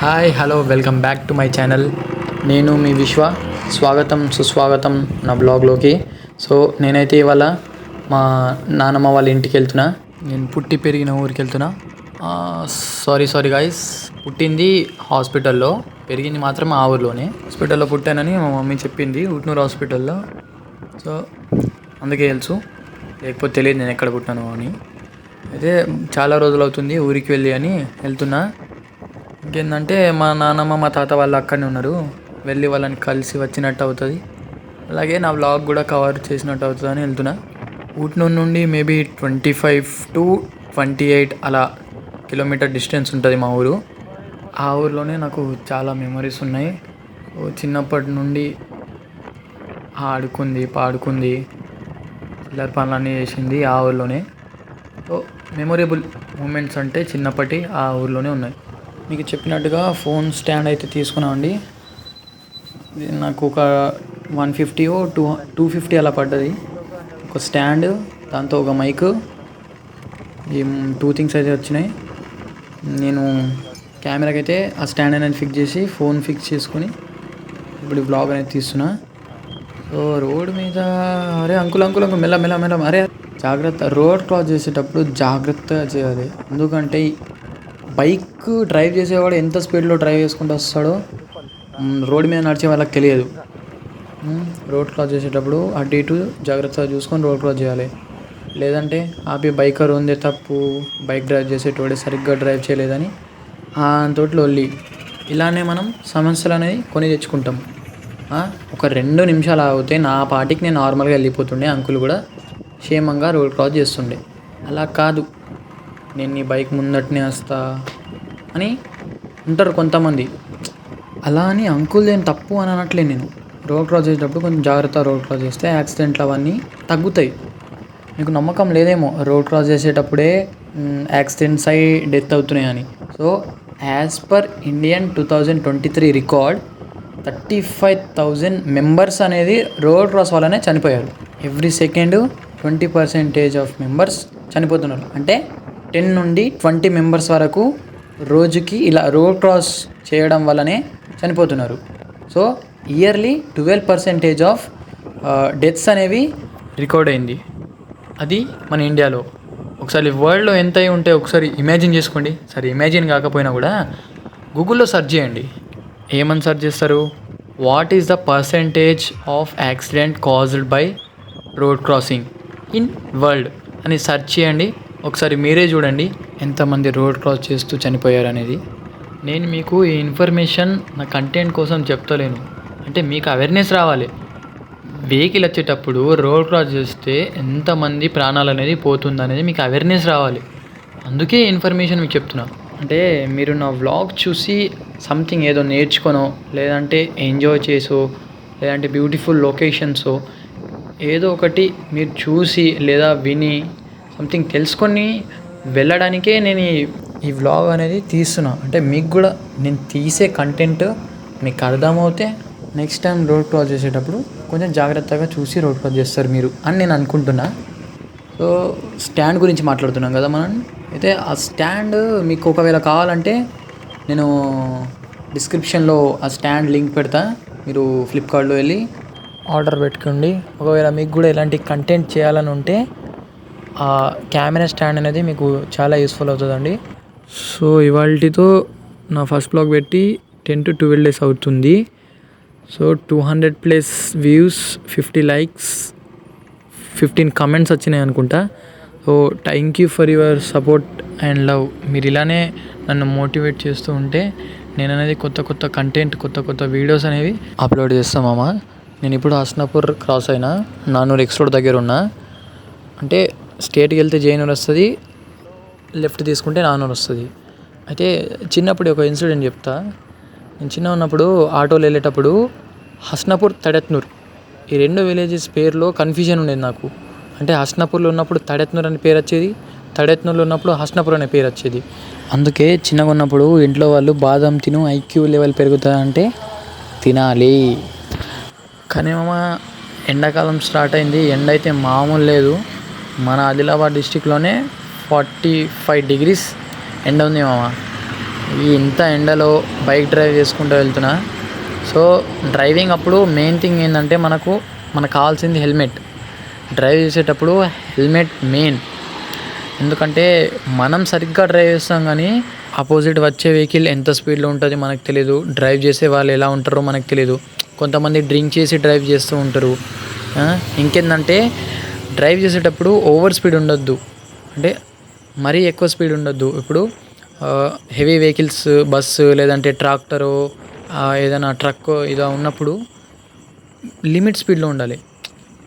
Hi hello welcome back to my channel. నేను మీ విశ్వ. స్వాగతం సుస్వాగతం నా బ్లాగ్లోకి. సో నేనైతే ఇవాళ మా నానమ్మ వాళ్ళ ఇంటికి వెళ్తున్నా. నేను పుట్టి పెరిగిన ఊరికి వెళ్తున్నా. సారీ గాయస్, పుట్టింది హాస్పిటల్లో, పెరిగింది మాత్రం ఆ ఊర్లోనే. హాస్పిటల్లో పుట్టానని మా మమ్మీ చెప్పింది, ఉట్నూరు హాస్పిటల్లో. సో అందుకే తెలుసు, లేకపోతే తెలియదు నేను ఎక్కడ పుట్టాను అని. అయితే చాలా రోజులు అవుతుంది ఊరికి వెళ్ళి అని వెళ్తున్నా. ఇంకేంటంటే మా నాన్నమ్మ మా తాత వాళ్ళు అక్కడనే ఉన్నారు, వెళ్ళి వాళ్ళని కలిసి వచ్చినట్టు అవుతుంది, అలాగే నా వ్లాగ్ కూడా కవర్ చేసినట్టు అవుతుంది అని వెళ్తున్నా. ఊట్నూరు నుండి మేబీ 25 to 28 అలా కిలోమీటర్ డిస్టెన్స్ ఉంటుంది మా ఊరు. ఆ ఊరిలోనే నాకు చాలా మెమరీస్ ఉన్నాయి. చిన్నప్పటి నుండి ఆడుకుంది పాడుకుంది చిల్లర పనులన్నీ చేసింది ఆ ఊరిలోనే. సో మెమొరబుల్ మూమెంట్స్ అంటే చిన్నప్పటి ఆ ఊరిలోనే ఉన్నాయి. మీకు చెప్పినట్టుగా ఫోన్ స్టాండ్ అయితే తీసుకున్నామండి. నాకు ఒక 150 250 అలా పడ్డది. ఒక స్టాండ్, దాంతో ఒక మైక్, ఈ 2 థింగ్స్ అయితే వచ్చినాయి. నేను కెమెరాకి అయితే ఆ స్టాండ్ అనేది ఫిక్స్ చేసి ఫోన్ ఫిక్స్ చేసుకొని ఇప్పుడు బ్లాగ్ అనేది తీస్తున్నా. సో రోడ్ మీద అరే అంకుల్ మెల్ల మెల్ల మెల్ల, అరే జాగ్రత్త, రోడ్ క్రాస్ చేసేటప్పుడు జాగ్రత్తగా చేయాలి. ఎందుకంటే బైక్ డ్రైవ్ చేసేవాడు ఎంత స్పీడ్లో డ్రైవ్ చేసుకుంటూ వస్తాడో రోడ్ మీద నడిచే వాళ్ళకి తెలియదు. రోడ్ క్రాస్ చేసేటప్పుడు అటు ఇటు జాగ్రత్తగా చూసుకొని రోడ్ క్రాస్ చేయాలి. లేదంటే ఆపి బైకర్ ఉందే తప్పు, బైక్ డ్రైవ్ చేసేటోడే సరిగ్గా డ్రైవ్ చేయలేదని తోటి లొల్లి. ఇలానే మనం సమస్యలు అనేది కొని తెచ్చుకుంటాం. ఒక 2 నిమిషాలు ఆగితే నా పాటికి నేను నార్మల్గా వెళ్ళిపోతుండే, అంకుల్ కూడా క్షేమంగా రోడ్ క్రాస్ చేస్తుండే. అలా కాదు, నేను నీ బైక్ ముందటనే వస్తా అని ఉంటారు కొంతమంది. అలా అని అంకుల్ నేను తప్పు అని అనట్లేదు. నేను రోడ్ క్రాస్ చేసేటప్పుడు కొంచెం జాగ్రత్త రోడ్ క్రాస్ చేస్తే యాక్సిడెంట్లు అవన్నీ తగ్గుతాయి. మీకు నమ్మకం లేదేమో రోడ్ క్రాస్ చేసేటప్పుడే యాక్సిడెంట్స్ అయ్యి డెత్ అవుతున్నాయి అని. So as per Indian 2023 record 35,000 members అనేది రోడ్ క్రాస్ వల్లనే చనిపోయారు. ఎవ్రీ సెకండ్ 20% ఆఫ్ మెంబర్స్ చనిపోతున్నారు. అంటే 10 నుండి 20 మెంబర్స్ వరకు రోజుకి ఇలా రోడ్ క్రాస్ చేయడం వల్లనే చనిపోతున్నారు. సో ఇయర్లీ 12% ఆఫ్ డెత్స్ అనేవి రికార్డ్ అయింది. అది మన ఇండియాలో. ఒకసారి వరల్డ్లో ఎంత అయి ఉంటే ఒకసారి ఇమాజిన్ చేసుకోండి. సరే ఇమాజిన్ కాకపోయినా కూడా గూగుల్లో సెర్చ్ చేయండి. ఏమని సెర్చ్ చేస్తారు? What is the percentage of accident caused by road crossing in world అని సెర్చ్ చేయండి. ఒకసారి మీరే చూడండి ఎంతమంది రోడ్ క్రాస్ చేస్తూ చనిపోయారు అనేది. నేను మీకు ఈ ఇన్ఫర్మేషన్ నా కంటెంట్ కోసం చెప్తలేను, అంటే మీకు అవేర్నెస్ రావాలి. వెహికల్ వచ్చేటప్పుడు రోడ్ క్రాస్ చేస్తే ఎంతమంది ప్రాణాలు అనేది పోతుంది అనేది మీకు అవేర్నెస్ రావాలి. అందుకే ఇన్ఫర్మేషన్ మీకు చెప్తున్నా. అంటే మీరు నా వ్లాగ్ చూసి సంథింగ్ ఏదో నేర్చుకొనో, లేదంటే ఎంజాయ్ చేసో, లేదంటే బ్యూటిఫుల్ లొకేషన్సో ఏదో ఒకటి మీరు చూసి లేదా విని సంథింగ్ తెలుసుకొని వెళ్ళడానికే నేను ఈ వ్లాగ్ అనేది తీస్తున్నా. అంటే మీకు కూడా నేను తీసే కంటెంట్ మీకు అర్థమవుతే నెక్స్ట్ టైం రోడ్ క్రాస్ చేసేటప్పుడు కొంచెం జాగ్రత్తగా చూసి రోడ్ క్రాస్ చేస్తారు మీరు అని నేను అనుకుంటున్నా. సో స్టాండ్ గురించి మాట్లాడుతున్నాం కదా మనం. అయితే ఆ స్టాండ్ మీకు ఒకవేళ కావాలంటే నేను డిస్క్రిప్షన్లో ఆ స్టాండ్ లింక్ పెడతా, మీరు ఫ్లిప్కార్ట్లో వెళ్ళి ఆర్డర్ పెట్టుకోండి. ఒకవేళ మీకు కూడా ఇలాంటి కంటెంట్ చేయాలని ఉంటే ఆ కెమెరా స్టాండ్ అనేది మీకు చాలా యూస్ఫుల్ అవుతుందండి. సో ఇవాళతో నా ఫస్ట్ బ్లాగ్ పెట్టి 10 to 12 days అవుతుంది. సో 200+ వ్యూస్, 50 likes, 15 comments వచ్చినాయి అనుకుంటా. So thank you for your support and love. మీరు ఇలానే నన్ను మోటివేట్ చేస్తూ ఉంటే నేను అనేది కొత్త కంటెంట్, కొత్త వీడియోస్ అనేవి అప్లోడ్ చేస్తామమ్మా. నేను ఇప్పుడు హస్నాపూర్ క్రాస్ అయినా, నానూరు ఎక్స్ రోడ్ దగ్గర ఉన్నా. అంటే స్ట్రేట్కి వెళ్తే జైనూర్ వస్తుంది, లెఫ్ట్ తీసుకుంటే నానూరు వస్తుంది. అయితే చిన్నప్పుడు ఒక ఇన్సిడెంట్ చెప్తా. నేను చిన్న ఉన్నప్పుడు ఆటోలో వెళ్ళేటప్పుడు హస్నాపూర్, తడెత్నూర్ ఈ 2 విలేజెస్ పేరులో కన్ఫ్యూజన్ ఉండేది నాకు. అంటే హస్నాపూర్లో ఉన్నప్పుడు తడెత్నూర్ అనే పేరు వచ్చేది, తడెత్నూర్లో ఉన్నప్పుడు హస్నాపూర్ అనే పేరు వచ్చేది. అందుకే చిన్నగా ఉన్నప్పుడు ఇంట్లో వాళ్ళు బాదం తిను ఐక్యూ లెవెల్ పెరుగుతుందంటే తినాలి. కానీ ఎండాకాలం స్టార్ట్ అయింది, ఎండ అయితే మామూలు లేదు. మన ఆదిలాబాద్ డిస్టిక్లోనే 45 degrees ఎండ ఉంది మామ. ఈ ఇంత ఎండలో బైక్ డ్రైవ్ చేసుకుంటూ వెళ్తున్నా. సో డ్రైవింగ్ అప్పుడు మెయిన్ థింగ్ ఏంటంటే మనకు కావాల్సింది హెల్మెట్. డ్రైవ్ చేసేటప్పుడు హెల్మెట్ మెయిన్. ఎందుకంటే మనం సరిగ్గా డ్రైవ్ చేస్తాం కానీ ఆపోజిట్ వచ్చే వెహికల్ ఎంత స్పీడ్లో ఉంటుంది మనకు తెలియదు. డ్రైవ్ చేసే వాళ్ళు ఎలా ఉంటారో మనకు తెలియదు. కొంతమంది డ్రింక్ చేసి డ్రైవ్ చేస్తూ ఉంటారు. ఇంకేంటంటే డ్రైవ్ చేసేటప్పుడు ఓవర్ స్పీడ్ ఉండొద్దు, అంటే మరీ ఎక్కువ స్పీడ్ ఉండొద్దు. ఇప్పుడు హెవీ వెహికల్స్, బస్సు లేదంటే ట్రాక్టరు, ఏదైనా ట్రక్ ఇలా ఉన్నప్పుడు లిమిట్ స్పీడ్లో ఉండాలి.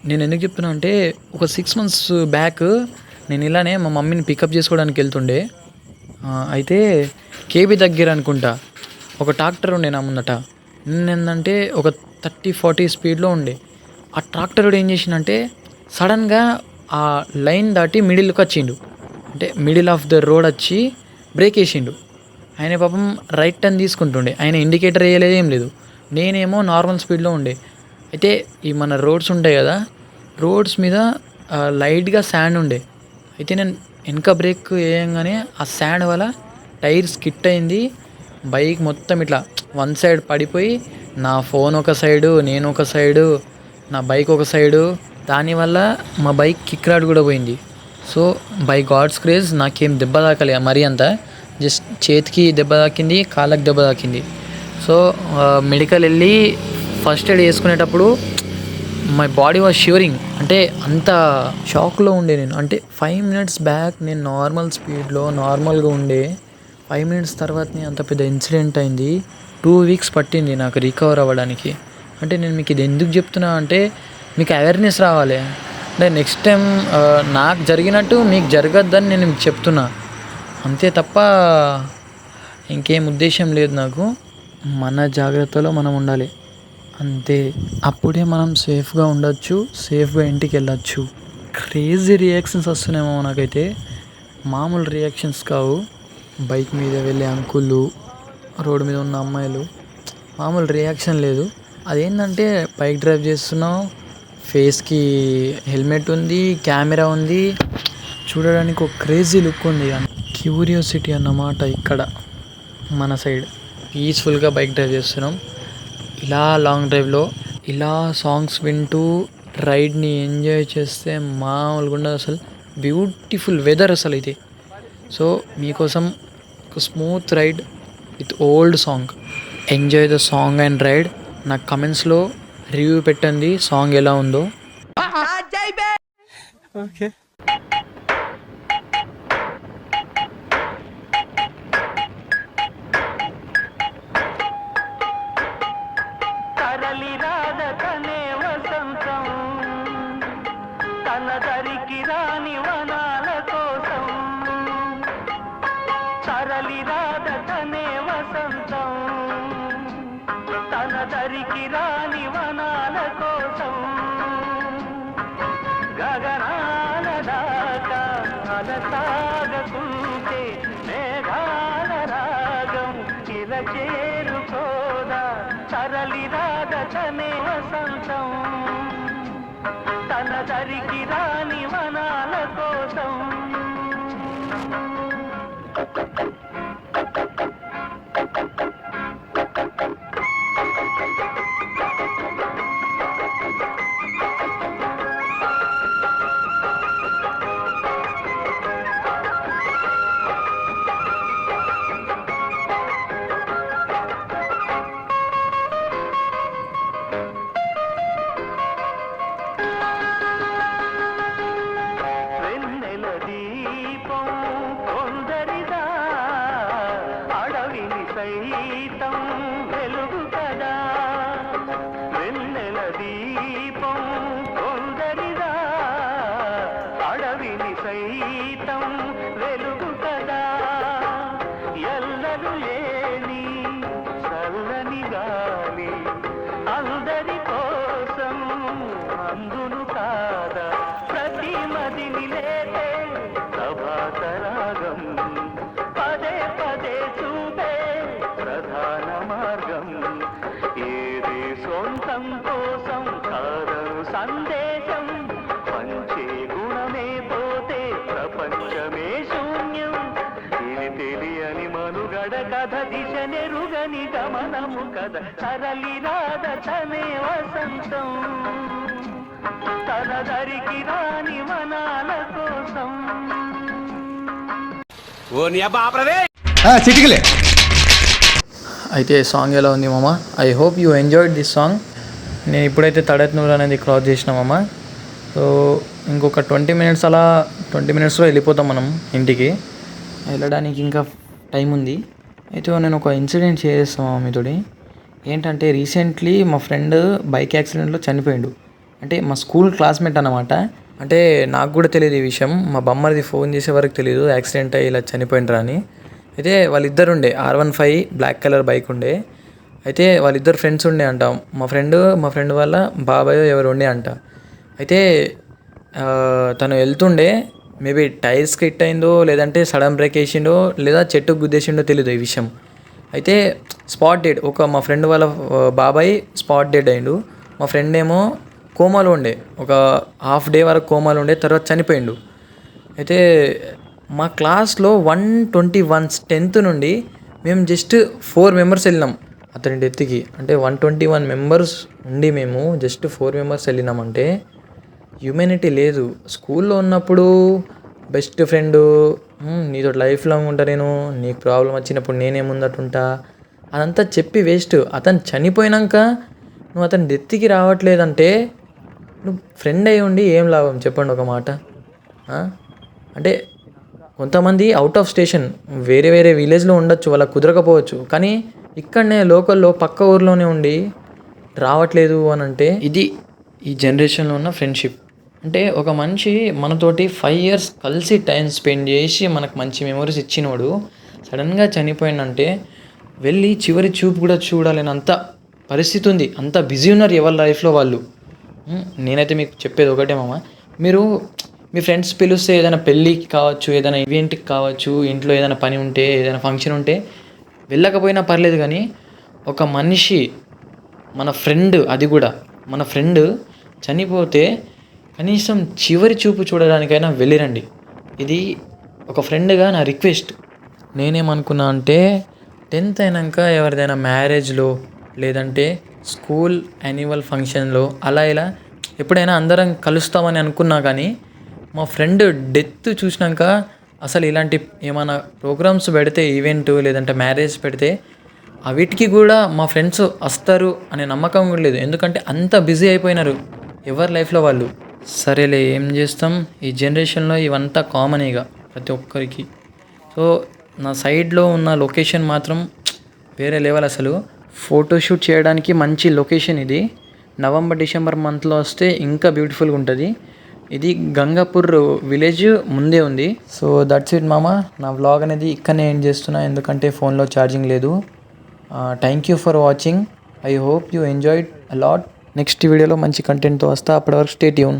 నేను ఎందుకు చెప్తున్నా అంటే ఒక 6 months బ్యాక్ నేను ఇలానే మా మమ్మీని పికప్ చేసుకోవడానికి వెళ్తుండే. అయితే కేబీ దగ్గర అనుకుంటా ఒక ట్రాక్టర్ ఉండే నా ముందట. ఏంటంటే ఒక 30-40 స్పీడ్లో ఉండే. ఆ ట్రాక్టర్ ఏం చేసిండంటే సడన్గా ఆ లైన్ దాటి మిడిల్కి వచ్చిండు. అంటే మిడిల్ ఆఫ్ ద రోడ్ వచ్చి బ్రేక్ వేసిండు. ఆయన పాపం రైట్ టర్న్ తీసుకుంటుండే, ఆయన ఇండికేటర్ వేయలేదు, ఏం లేదు. నేనేమో నార్మల్ స్పీడ్లో ఉండే. అయితే ఈ మన రోడ్స్ ఉంటాయి కదా, రోడ్స్ మీద లైట్గా శాండ్ ఉండే. అయితే నేను వెనక బ్రేక్ వేయంగానే ఆ శాండ్ వల్ల టైర్ స్కిట్ అయింది. బైక్ మొత్తం ఇట్లా వన్ సైడ్ పడిపోయి నా ఫోన్ ఒక సైడు, నేను ఒక సైడు, నా బైక్ ఒక సైడు. దానివల్ల మా బైక్ కిక్ రాడ్ కూడా పోయింది. సో బై గాడ్స్ గ్రేస్ నాకేం దెబ్బ తాకలే మరీ అంత, జస్ట్ చేతికి దెబ్బ తాకింది, కాళ్ళకి దెబ్బ తాకింది. సో మెడికల్ వెళ్ళి ఫస్ట్ ఎయిడ్ చేసుకునేటప్పుడు మై బాడీ వాజ్ షివరింగ్. అంటే అంత షాక్లో ఉండే నేను. అంటే 5 minutes బ్యాక్ నేను నార్మల్ స్పీడ్లో నార్మల్గా ఉండే, 5 minutes తర్వాతనే అంత పెద్ద ఇన్సిడెంట్ అయింది. 2 weeks పట్టింది నాకు రికవర్ అవ్వడానికి. అంటే నేను మీకు ఇది ఎందుకు చెప్తున్నా అంటే మీకు అవేర్నెస్ రావాలి. అంటే నెక్స్ట్ టైం నాకు జరిగినట్టు మీకు జరగద్దని నేను మీకు చెప్తున్నా, అంతే తప్ప ఇంకేం ఉద్దేశం లేదు నాకు. మన జాగ్రత్తలో మనం ఉండాలి అంతే. అప్పుడే మనం సేఫ్గా ఉండొచ్చు, సేఫ్గా ఇంటికి వెళ్ళచ్చు. క్రేజీ రియాక్షన్స్ వస్తున్నాయేమో నాకైతే, మామూలు రియాక్షన్స్ కావు. బైక్ మీద వెళ్ళే అంకుళ్ళు, రోడ్డు మీద ఉన్న అమ్మాయిలు, మామూలు రియాక్షన్ లేదు. అదేంటంటే బైక్ డ్రైవ్ చేస్తున్నాం, ఫేస్కి హెల్మెట్ ఉంది, కెమెరా ఉంది, చూడడానికి ఒక క్రేజీ లుక్ ఉంది. క్యూరియాసిటీ అన్నమాట. ఇక్కడ మన సైడ్ పీస్ఫుల్గా బైక్ డ్రైవ్ చేస్తున్నాం. ఇలా లాంగ్ డ్రైవ్లో ఇలా సాంగ్స్ వింటూ రైడ్ని ఎంజాయ్ చేస్తే మామూలుగా ఉండదు అసలు. బ్యూటిఫుల్ వెదర్ అసలు ఇది. సో మీకోసం ఒక smooth ride with old song. Enjoy the song and ride. నాకు కమెంట్స్లో రివ్యూ పెట్టండి సాంగ్ ఎలా ఉందో. ఓకే. సాగకుంటే మేఘాల రాగం ఇలా చేరుకోదా, తరలి రాగతనే వసంతం, తన దరికి రాని వనాల కోసం. కథ దిశనెరుగని గమనము కద తరలి రాద తనే వసంతం తన దరికి రాని వనాల కోసం చిటికలే అయితే సాంగ్ ఎలా ఉంది మామ? I hope you enjoyed this song. నేను ఇప్పుడైతే తడెత్నూరు అనేది క్రాస్ చేసిన మామ. సో ఇంకొక 20 మినిట్స్లో వెళ్ళిపోతాం మనం ఇంటికి. వెళ్ళడానికి ఇంకా టైం ఉంది. అయితే నేను ఒక ఇన్సిడెంట్ షేర్ చేస్తాను మీతోటి. ఏంటంటే రీసెంట్లీ మా ఫ్రెండ్ బైక్ యాక్సిడెంట్లో చనిపోయాడు. అంటే మా స్కూల్ క్లాస్మేట్ అన్నమాట. అంటే నాకు కూడా తెలియదు ఈ విషయం. మా బొమ్మది ఫోన్ చేసే వరకు తెలియదు యాక్సిడెంట్ అయ్యి ఇలా చనిపోయినరా అని. అయితే వాళ్ళిద్దరు ఉండే R15 బ్లాక్ కలర్ బైక్ ఉండే. అయితే వాళ్ళిద్దరు ఫ్రెండ్స్ ఉండే అంట. మా ఫ్రెండ్ వాళ్ళ బాబాయ్ ఎవరు ఉండే అంట. అయితే తను వెళ్తుండే మేబీ టైర్స్కి హిట్ అయిందో లేదంటే సడన్ బ్రేక్ వేసిండో లేదా చెట్టుకు గుద్దేసిండో తెలియదు ఈ విషయం. అయితే స్పాట్ డెడ్. మా ఫ్రెండ్ వాళ్ళ బాబాయ్ స్పాట్ డెడ్ అయిండు. మా ఫ్రెండ్ ఏమో కోమాలో ఉండే, ఒక హాఫ్ డే వరకు కోమాలో ఉండే, తర్వాత చనిపోయిండు. అయితే మా క్లాస్లో 121 స్ట్రెంత్ నుండి మేము జస్ట్ 4 మెంబర్స్ వెళ్ళినాం అతని డెత్కి. అంటే 121 మెంబర్స్ ఉండి మేము జస్ట్ 4 మెంబర్స్ వెళ్ళినామంటే హ్యూమానిటీ లేదు. స్కూల్లో ఉన్నప్పుడు బెస్ట్ ఫ్రెండ్, నీతో లైఫ్ లాంగ్ ఉంటా, నేను నీకు ప్రాబ్లం వచ్చినప్పుడు నేనే ముందటుంటా, అదంతా చెప్పి వేస్ట్. అతను చనిపోయినాక నువ్వు అతని డెత్కి రావట్లేదంటే నువ్వు ఫ్రెండ్ అయ్యి ఉండి ఏం లాభం చెప్పండి ఒక మాట. అంటే కొంతమంది అవుట్ ఆఫ్ స్టేషన్ వేరే విలేజ్లో ఉండొచ్చు, వాళ్ళకి కుదరకపోవచ్చు, కానీ ఇక్కడనే లోకల్లో పక్క ఊర్లోనే ఉండి రావట్లేదు అని అంటే ఇది ఈ జనరేషన్లో ఉన్న ఫ్రెండ్షిప్. అంటే ఒక మనిషి మనతోటి 5 years కలిసి టైం స్పెండ్ చేసి మనకు మంచి మెమరీస్ ఇచ్చినోడు సడన్గా చనిపోయిందంటే వెళ్ళి చివరి చూపు కూడా చూడాలనంత పరిస్థితి ఉంది. అంత బిజీ ఉన్నారు ఎవరి లైఫ్లో వాళ్ళు. నేనైతే మీకు చెప్పేది ఒకటే మామ, మీరు మీ ఫ్రెండ్స్ పిలిస్తే ఏదైనా పెళ్ళికి కావచ్చు, ఏదైనా ఈవెంట్కి కావచ్చు, ఇంట్లో ఏదైనా పని ఉంటే, ఏదైనా ఫంక్షన్ ఉంటే వెళ్ళకపోయినా పర్లేదు, కానీ ఒక మనిషి మన ఫ్రెండ్, అది కూడా మన ఫ్రెండ్ చనిపోతే కనీసం చివరి చూపు చూడడానికైనా వెళ్ళిరండి. ఇది ఒక ఫ్రెండ్గా నా రిక్వెస్ట్. నేనేమనుకున్నా అంటే 10th అయినాక ఎవరిదైనా మ్యారేజ్లో లేదంటే స్కూల్ యాన్యువల్ ఫంక్షన్లో అలా ఇలా ఎప్పుడైనా అందరం కలుస్తామని అనుకున్నా, కానీ మా ఫ్రెండ్ డెత్ చూసినాక అసలు ఇలాంటి ఏమైనా ప్రోగ్రామ్స్ పెడితే, ఈవెంట్ లేదంటే మ్యారేజ్ పెడితే వీటికి కూడా మా ఫ్రెండ్స్ వస్తారు అనే నమ్మకం కూడా లేదు. ఎందుకంటే అంత బిజీ అయిపోయినారు ఎవరి లైఫ్లో వాళ్ళు. సరేలే ఏం చేస్తాం, ఈ జనరేషన్లో ఇవంతా కామన్ ఇక ప్రతి ఒక్కరికి. సో నా సైడ్లో ఉన్న లొకేషన్ మాత్రం వేరే లెవెల్. అసలు ఫోటోషూట్ చేయడానికి మంచి లొకేషన్ ఇది. November-December మంత్లో వస్తే ఇంకా బ్యూటిఫుల్గా ఉంటుంది. ఇది గంగాపూర్ విలేజ్ ముందే ఉంది. సో దట్స్ ఇట్ మామ. నా వ్లాగ్ అనేది ఇక్కడనే ఎండ్ చేస్తున్నా, ఎందుకంటే ఫోన్లో ఛార్జింగ్ లేదు. Thank you for watching. I hope you enjoyed a lot. Next వీడియోలో మంచి కంటెంట్తో వస్తా. అప్పటి వరకు స్టే ట్యూన్.